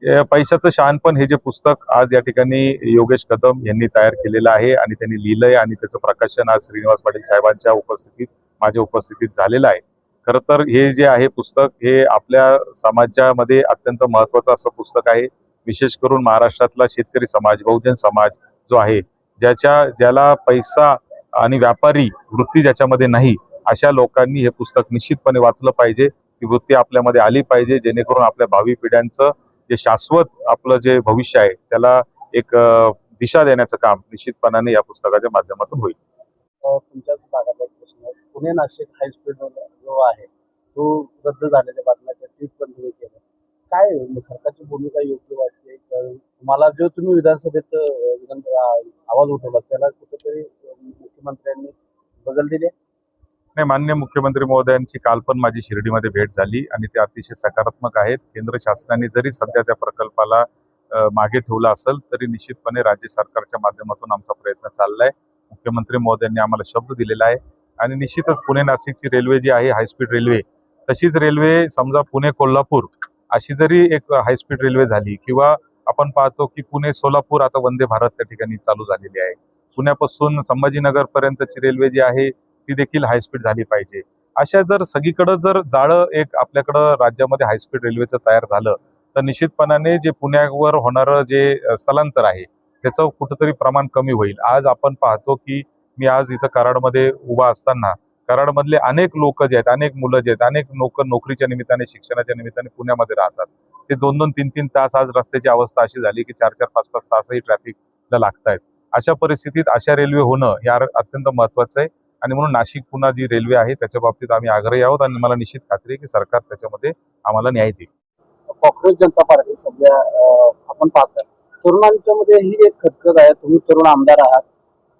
पैशाचं शहाणपण हे जे पुस्तक आज या ठिकाणी योगेश कदम यांनी तयार केलेलं आहे आणि त्यांनी लिहिलंय आणि त्याचं प्रकाशन आज श्रीनिवास पाटील साहेबांच्या उपस्थितीत माझ्या उपस्थितीत झालेलं आहे। खरं तर हे जे आहे पुस्तक हे आपल्या समाजामध्ये अत्यंत महत्वाचं असं पुस्तक आहे। विशेष करून महाराष्ट्रातला शेतकरी समाज, बहुजन समाज जो आहे, ज्याला पैसा आणि व्यापारी वृत्ती ज्याच्यामध्ये नाही, अशा लोकांनी हे पुस्तक निश्चितपणे वाचलं पाहिजे। ती वृत्ती आपल्यामध्ये आली पाहिजे, जेणेकरून आपल्या भावी पिढ्यांचं जे शाश्वत आपलं जे भविष्य आहे त्याला एक दिशा देण्याचं काम निश्चितपणाने या पुस्तकाच्या माध्यमातून होईल। तुमच्याच भागात एक प्रश्न आहे, पुणे नाशिक हायस्पीड जो आहे तो रद्द झालेल्या बातम्या ट्विट पण तुम्ही केलं, काय सरकारची भूमिका योग्य वाटते? तुम्हाला जो तुम्ही विधानसभेत आवाज उठवला त्याला कुठेतरी मुख्यमंत्र्यांनी बदल दिले? नाही, माननीय मुख्यमंत्री महोदयांची काल पण माझी शिर्डीमध्ये भेट झाली आणि ते अतिशय सकारात्मक आहेत। केंद्र शासनाने जरी सध्या त्या प्रकल्पाला मागे ठेवला असेल तरी निश्चितपणे राज्य सरकारच्या माध्यमातून आमचा प्रयत्न चाललाय। मुख्यमंत्री महोदयांनी आम्हाला शब्द दिलेला आहे आणि निश्चितच पुणे नाशिकची रेल्वे जी आहे हायस्पीड रेल्वे, तशीच रेल्वे समजा पुणे कोल्हापूर अशी जरी एक हायस्पीड रेल्वे झाली, किंवा आपण पाहतो की पुणे सोलापूर आता वंदे भारत त्या ठिकाणी चालू झालेली आहे, पुण्यापासून संभाजीनगर पर्यंतची रेल्वे जी आहे ती देखील हायस्पीड झाली पाहिजे। अशा जर सगळीकडे जर जाळं एक आपल्याकडं राज्यामध्ये हायस्पीड रेल्वेचं तयार झालं तर निश्चितपणाने जे पुण्यावर होणारं जे स्थलांतर आहे त्याचं कुठंतरी प्रमाण कमी होईल। आज आपण पाहतो की मी आज इथं कराडमध्ये उभा असताना कराडमधले अनेक लोक जे आहेत, अनेक मुलं जे आहेत, अनेक लोक नोकरीच्या निमित्ताने, शिक्षणाच्या निमित्ताने पुण्यामध्ये राहतात। ते 2-2, 3-3 तास आज रस्त्याची अवस्था अशी झाली की 4-4, 5-5 तासही ट्रॅफिकला लागतायत। अशा परिस्थितीत अशा रेल्वे होणं हे अत्यंत महत्वाचं आहे आणि म्हणून नाशिक पुणे जी रेल्वे आहे त्याच्या बाबतीत आम्ही आग्रही आहोत आणि मला निश्चित खात्री आहे की सरकार त्याच्यामध्ये आम्हाला न्याय देईल। काँग्रेस जनता पार्टी सध्या आपण पाहता तरुणांच्या मध्ये ही एक खतखत आहे, तुम्ही तरुण आमदार आहात,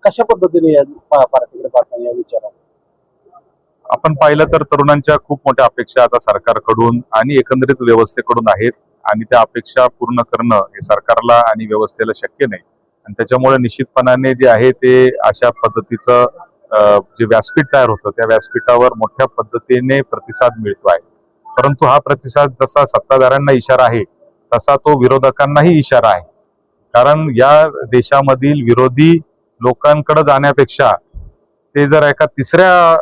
कशा पद्धतीने या पार्टीकडे पाहता या विचारात? आपण पाहिलं तर तरुणांच्या खूप मोठ्या अपेक्षा आता सरकारकडून आणि एकंदरीत व्यवस्थेकडून आहेत आणि त्या अपेक्षा पूर्ण करणं हे सरकारला आणि व्यवस्थेला शक्य नाही आणि त्याच्यामुळे निश्चितपणाने जे आहे ते अशा पद्धतीचं जे व्यासपीठ तयार होतं त्या व्यासपीठावर मोठ्या पद्धतीने प्रतिसाद मिळतो आहे। परंतु हा प्रतिसाद जसा सत्ताधाऱ्यांना इशारा आहे तसा तो विरोधकांनाही इशारा आहे, कारण या देशामधील विरोधी लोकांकडे जाण्यापेक्षा ते जर एका तिसऱ्या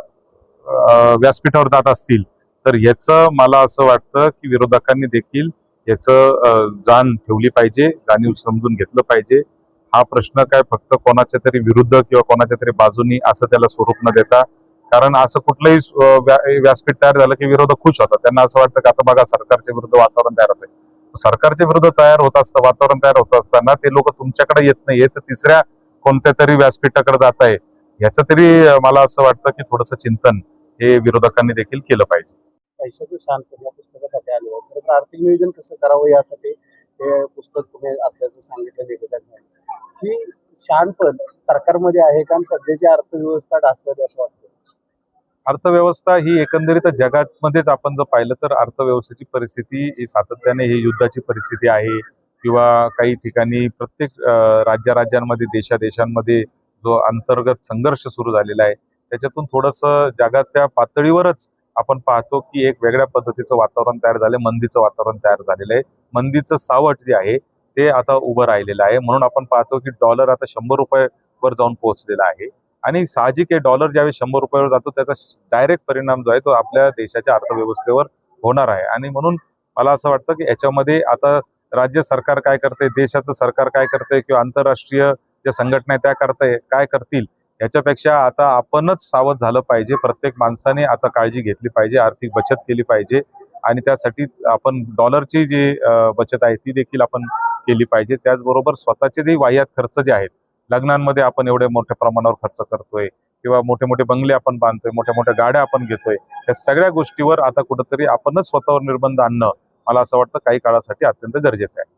व्यासपीठावर जात असतील तर याचं मला असं वाटतं की विरोधकांनी देखील याचं जाण ठेवली पाहिजे, जाणीव समजून घेतलं पाहिजे। हा प्रश्न काय फक्त कोणाच्या तरी विरुद्ध किंवा कोणाच्या तरी बाजूनी असं त्याला स्वरूप न देता, कारण असं कुठलंही व्यासपीठ तयार झालं की विरोधक खुश होतात, त्यांना असं वाटतं की आता बघा सरकारच्या विरुद्ध वातावरण तयार होतंय। सरकारच्या विरुद्ध तयार होत असतं, वातावरण तयार होत असताना ते लोक तुमच्याकडे येत नाहीये तर तिसऱ्या कोणत्या तरी व्यासपीठाकडे जात आहे, याचं तरी मला असं वाटतं की थोडंसं चिंतन हे विरोधकांनी देखील केलं पाहिजे। पैशाचं शहाणपण या पुस्तकासाठी आलं, तर आर्थिक नियोजन कसं करावं यासाठी हे पुस्तक तुम्ही असल्याचं सांगितलं लेखकांनी। ही शहाणपण सरकारमध्ये आहे का सध्याची अर्थव्यवस्था ढासळते असं वाटतं? अर्थव्यवस्था ही एकंदरीत जगामध्येच आपण जर पाहिलं तर अर्थव्यवस्थेची परिस्थिती ही सातत्याने ही युद्धाची परिस्थिती आहे किंवा काही ठिकाणी प्रत्येक राज्यांमध्ये देशांमध्ये जो अंतर्गत संघर्ष सुरू झालेला आहे त्याच्यातून थोडंसं जगाच्या पातळीवरच आपण पाहतो की एक वेगळ्या पद्धतीचं वातावरण तयार झालंय, मंदीचं वातावरण तयार झालेलं आहे। मंदीचं सावट जे आहे ते आता उभं राहिलेलं आहे, म्हणून आपण पाहतो की डॉलर आता 100 रुपयावर जाऊन पोहोचलेला आहे आणि साहजिक आहे डॉलर ज्यावेळी 100 रुपयावर जातो त्याचा डायरेक्ट परिणाम जो आहे तो आपल्या देशाच्या अर्थव्यवस्थेवर होणार आहे आणि म्हणून मला असं वाटतं की याच्यामध्ये आता राज्य सरकार काय करते, देशाचं सरकार काय करते किंवा आंतरराष्ट्रीय ज्या संघटना त्या काय करतील याच्यापेक्षा आता आपणच सावध झालं पाहिजे। प्रत्येक माणसाने आता काळजी घेतली पाहिजे, आर्थिक बचत केली पाहिजे आणि त्यासाठी आपण डॉलरची जी बचत आहे ती देखील आपण केली पाहिजे। त्याचबरोबर स्वतःचे जे वाह्यात खर्च जे आहेत, लग्नांमध्ये आपण एवढ्या मोठ्या प्रमाणावर खर्च करतोय किंवा मोठे मोठे बंगले आपण बांधतोय, मोठ्या मोठ्या गाड्या आपण घेतोय, या सगळ्या गोष्टीवर आता कुठेतरी आपणच स्वतःवर निर्बंध आणणं मला असं वाटतं काही काळासाठी अत्यंत गरजेचं आहे।